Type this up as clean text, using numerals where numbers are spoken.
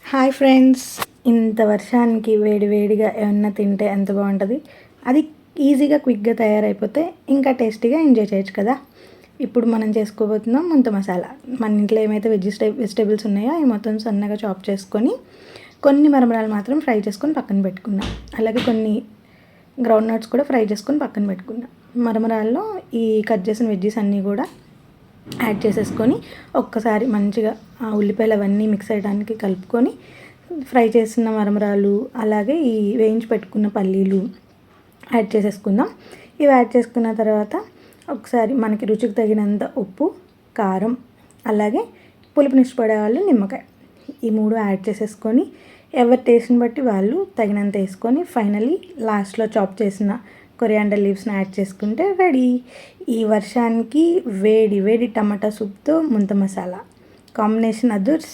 Hi friends, ఇంత వర్షానికి వేడి వేడిగా ఏమన్నా తింటే ఎంత బాగుంటుంది. అది ఈజీగా క్విక్గా తయారైపోతే ఇంకా టేస్టీగా ఎంజాయ్ చేయొచ్చు కదా. ఇప్పుడు మనం చేసుకోబోతున్నాం ముంత మసాలా. మన ఇంట్లో ఏమైతే వెజిటేబుల్స్ ఉన్నాయో అవి మొత్తం సన్నగా చాప్ చేసుకొని కొన్ని మరమరాలు మాత్రం ఫ్రై చేసుకొని పక్కన పెట్టుకున్నాం. అలాగే కొన్ని గ్రౌండ్ నట్స్ కూడా ఫ్రై చేసుకొని పక్కన పెట్టుకున్నాం. మరమరాల్లో ఈ కట్ చేసిన వెజ్జీస్ అన్నీ కూడా యాడ్ చేసేసుకొని ఒక్కసారి మంచిగా ఆ ఉల్లిపాయలు అవన్నీ మిక్స్ అయ్యడానికి కలుపుకొని ఫ్రై చేసిన మరమరాలు అలాగే ఈ వేయించి పెట్టుకున్న పల్లీలు యాడ్ చేసేసుకుందాం. ఇవి యాడ్ చేసుకున్న తర్వాత ఒకసారి మనకి రుచికి తగినంత ఉప్పు, కారం, అలాగే పులుపుని ఇష్టపడే వాళ్ళు నిమ్మకాయ, ఈ మూడు యాడ్ చేసేసుకొని ఎవరి టేస్ట్ని బట్టి వాళ్ళు తగినంత వేసుకొని ఫైనల్లీ లాస్ట్లో చాప్ చేసిన కొరియాండర్ లీవ్స్ని యాడ్ చేసుకుంటే రెడీ. ఈ వర్షానికి వేడి వేడి టమాటా సూప్తో ముంత మసాలా కాంబినేషన్ అదుర్స్.